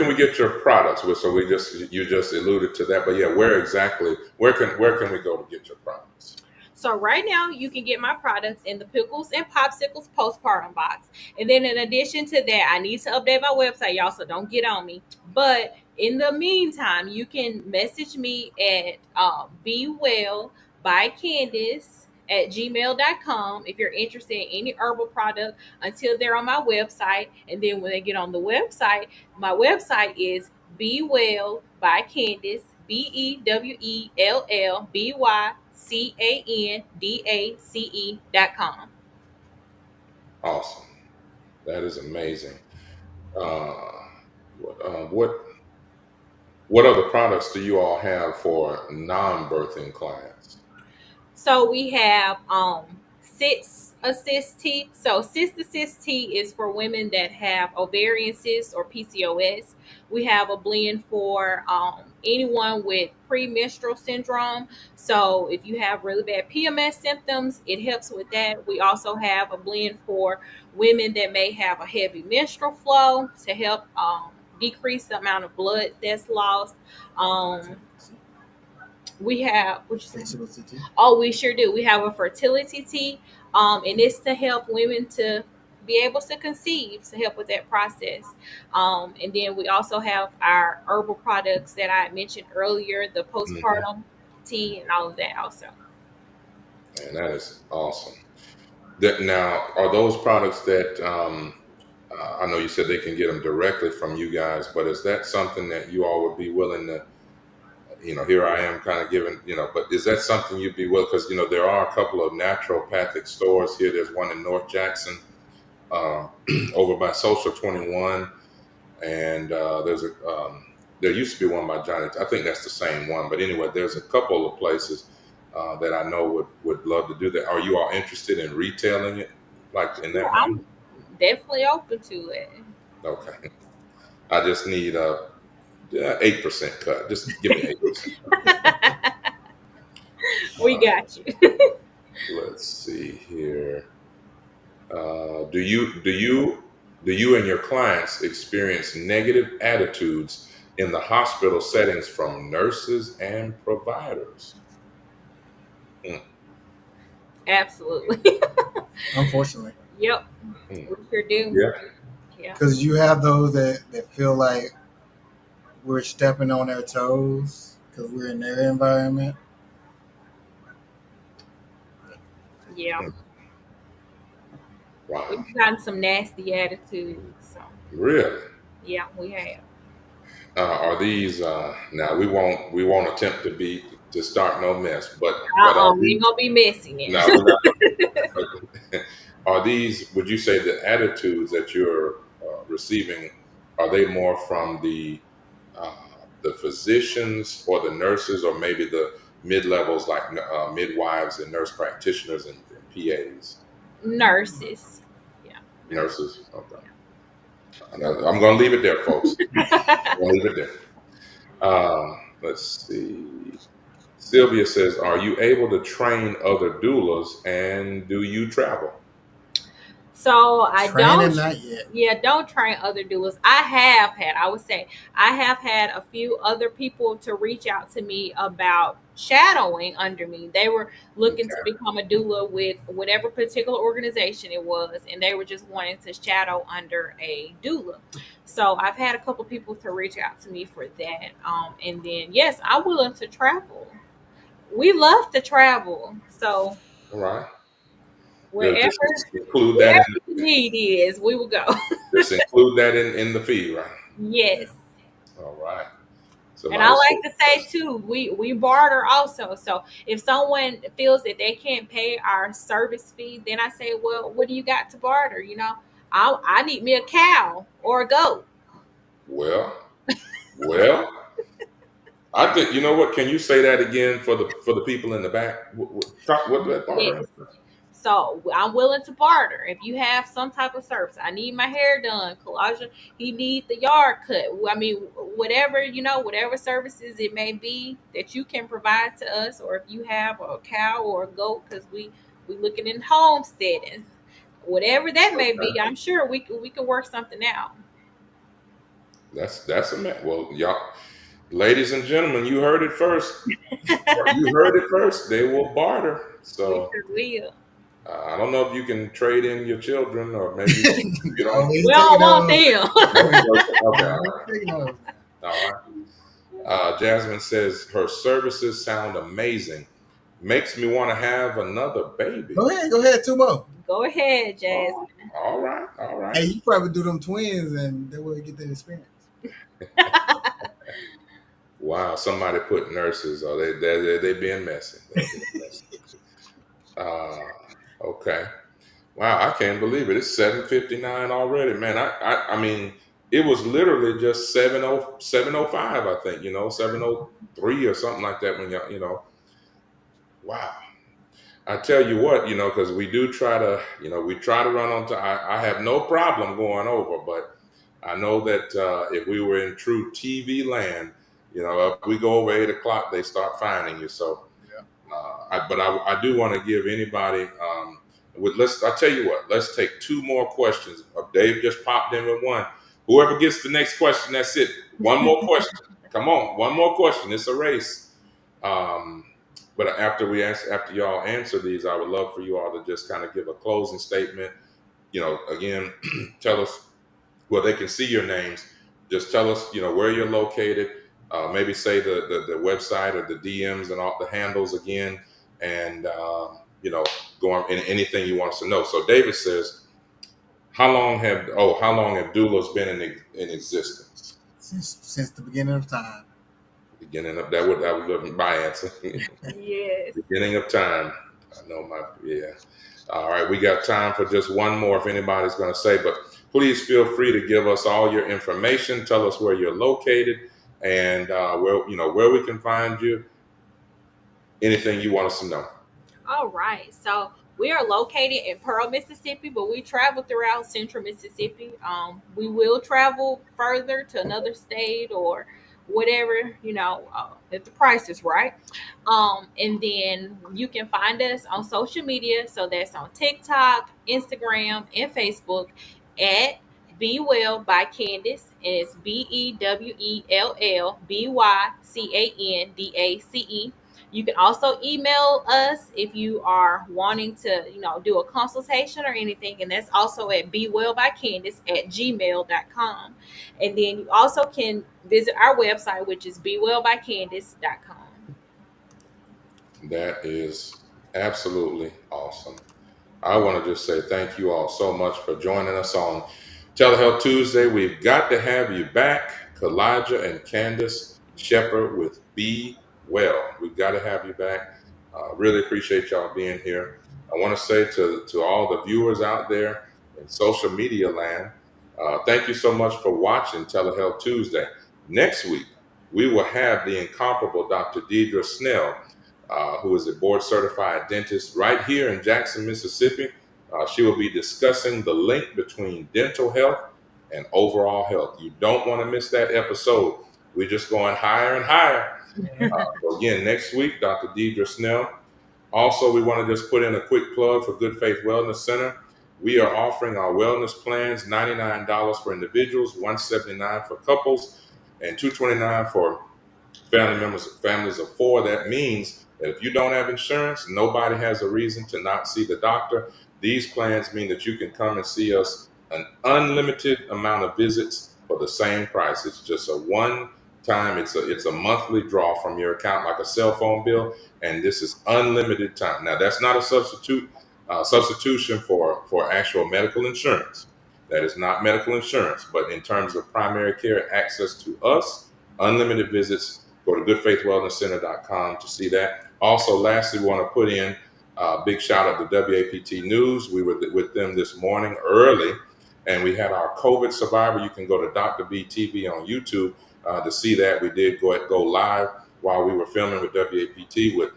we get your products? So you just alluded to that, but yeah, where can we go to get your products? So right now you can get my products in the Pickles and Popsicles postpartum box. And then in addition to that, I need to update my website, y'all, so don't get on me. But in the meantime, you can message me at bewellbycandace@gmail.com if you're interested in any herbal product until they're on my website. And then when they get on the website, my website is Bewell by Candace, BEWELLBYCANDACE.com. Awesome. That is amazing. What other products do you all have for non-birthing clients? So we have cyst assist tea. So cyst assist tea is for women that have ovarian cysts or PCOS. We have a blend for anyone with premenstrual syndrome. So if you have really bad PMS symptoms, it helps with that. We also have a blend for women that may have a heavy menstrual flow to help decrease the amount of blood that's lost. We have Fertility tea. Oh, we sure do. We have a fertility tea, and it's to help women to be able to conceive, to help with that process. And then we also have our herbal products that I mentioned earlier, the postpartum tea and all of that also. And that is awesome. That now, are those products that I know you said they can get them directly from you guys, but is that something that you all would be willing to, here I am kind of giving, but is that something you'd be willing, because, there are a couple of naturopathic stores here. There's one in North Jackson, uh, over by Social 21, and there used to be one by Johnny. I think that's the same one, but anyway, there's a couple of places that I know would love to do that. Are you all interested in retailing it, like in that manner? I'm definitely open to it. Okay, I just need a 8% cut. Just give me 8%. We got you. Let's see here. Do you and your clients experience negative attitudes in the hospital settings from nurses and providers? Mm, Absolutely. Unfortunately, Yep, mm. we sure do. Yeah, Yeah. because you have those that feel like we're stepping on their toes because we're in their environment. Yeah. mm. Wow, We've gotten some nasty attitudes. So really? yeah, we have. Are these now? We won't attempt to start no mess, but are We these ain't gonna be messing now? it. Are these, would you say, the attitudes that you're receiving, are they more from uh, the physicians or the nurses, or maybe the mid-levels like midwives and nurse practitioners and PAs? Nurses. Yeah, nurses. Nurses? Okay. I'm going to leave it there, folks. I'm going to leave it there. Let's see. Sylvia says, are you able to train other doulas, and do you travel? So I Training, don't. not yet. Yeah, don't train other doulas. I would say, I have had a few other people to reach out to me about shadowing under me. They were looking to Okay. become a doula with whatever particular organization it was, and they were just wanting to shadow under a doula. So I've had a couple people to reach out to me for that. And then, yes, I'm willing to travel. We love to travel. So All right. wherever Just include that wherever the need is, we will go. just include that in the fee, right? Yes. All right. And I Somebody like said, to say too, we barter also. So if someone feels that they can't pay our service fee, then I say, well, what do you got to barter? I need me a cow or a goat. well, well, I think, you know what? Can you say that again for the people in the back? What that Yes. bartering? So I'm willing to barter. If you have some type of service, I need my hair done. Kelajah, he need the yard cut. I mean, whatever whatever services it may be that you can provide to us, or if you have a cow or a goat, because we looking in homesteading, whatever that may be, I'm sure we can work something out. That's a man. Well, y'all, ladies and gentlemen, you heard it first. You heard it first. They will barter. We So sure will. I don't know if you can trade in your children, or maybe you Oh, don't. we We ain't don't taking want those. them. Okay, all We right, ain't taking those. all right. Jasmine says her services sound amazing. Makes me want to have another baby. Go ahead, two more. Go ahead, Jazz. Oh, all right, all right. Hey, you probably do them twins, and they will get that experience. Wow, somebody put nurses. Oh, they being messy. They being messy. Uh, okay. Wow, I can't believe it. It's 7:59 already, man. I mean, it was literally just 7:05. I think 7:03 or something like that. When wow. I tell you what, because we do try to, we try to run on time. I have no problem going over, but I know that if we were in true TV land, if we go over 8 o'clock, they start finding you. So, Yeah. I do want to give anybody, I'll tell you what, let's take two more questions. Dave just popped in with one. Whoever gets the next question, that's it. One more question. Come on, one more question. It's a race. Um, but after y'all answer these, I would love for you all to just kind of give a closing statement, again, tell us, well, they can see your names. Just tell us, where you're located. Maybe say the website or the DMs and all the handles again, and go on in anything you want us to know. So David says, how long have doulas been in existence? Since the beginning of time. Beginning of that would my answer. Yes. Beginning of time. I know All right, we got time for just one more if anybody's going to say, but please feel free to give us all your information. Tell us where you're located and where we can find you. Anything you want us to know. All right. So we are located in Pearl, Mississippi, but we travel throughout central Mississippi. We will travel further to another state or whatever, if the price is right. And then you can find us on social media. So that's on TikTok, Instagram, and Facebook at Be Well by Candace. And it's BEWELLBYCANDACE. You can also email us if you are wanting to, do a consultation or anything. And that's also at bewellbycandace@gmail.com. And then you also can visit our website, which is bewellbycandace.com. That is absolutely awesome. I want to just say thank you all so much for joining us on Telehealth Tuesday. We've got to have you back, Kelajah and Candace Shepard with Be Well. We've got to have you back. Really appreciate y'all being here. I want to say to all the viewers out there in social media land, thank you so much for watching Telehealth Tuesday. Next week, we will have the incomparable Dr. Deidre Snell, who is a board-certified dentist right here in Jackson, Mississippi. She will be discussing the link between dental health and overall health. You don't want to miss that episode. We're just going higher and higher. So again, next week, Dr. Deidre Snell. Also, we want to just put in a quick plug for Good Faith Wellness Center. We are offering our wellness plans, $99 for individuals, $179 for couples, and $229 for families of four. That means that if you don't have insurance, nobody has a reason to not see the doctor. These plans mean that you can come and see us an unlimited amount of visits for the same price. It's just a one-time, it's a monthly draw from your account like a cell phone bill, and this is unlimited time. Now, that's not a substitution for actual medical insurance. That is not medical insurance, but in terms of primary care access to us, unlimited visits. Go to goodfaithwellnesscenter.com to see that. Also, lastly, we want to put in a big shout out to WAPT News. We were with them this morning early, and we had our COVID survivor. You can go to Dr. B TV on YouTube to see that. We did go live while we were filming with WAPT with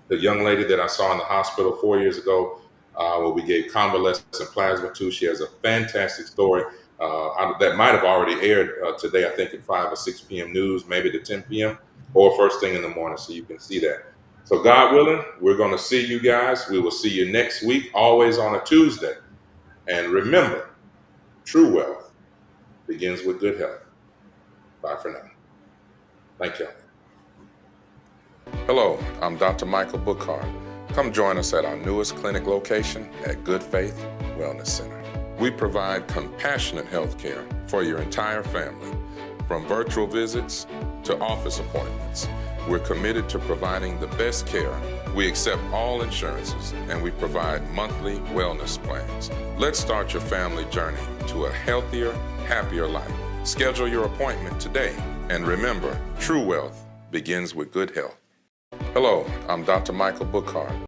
the young lady that I saw in the hospital 4 years ago, where we gave convalescent plasma to. She has a fantastic story. That might have already aired today, I think at 5 or 6 p.m. news, maybe to 10 p.m. or first thing in the morning, so you can see that. So God willing, we're going to see you guys. We will see you next week, always on a Tuesday. And remember, true wealth begins with good health. Bye for now. Thank you. Hello, I'm Dr. Michael Bookhardt. Come join us at our newest clinic location at Good Faith Wellness Center. We provide compassionate health care for your entire family, from virtual visits to office appointments. We're committed to providing the best care. We accept all insurances, and we provide monthly wellness plans. Let's start your family journey to a healthier, happier life. Schedule your appointment today. And remember, true wealth begins with good health. Hello, I'm Dr. Michael Bookhardt.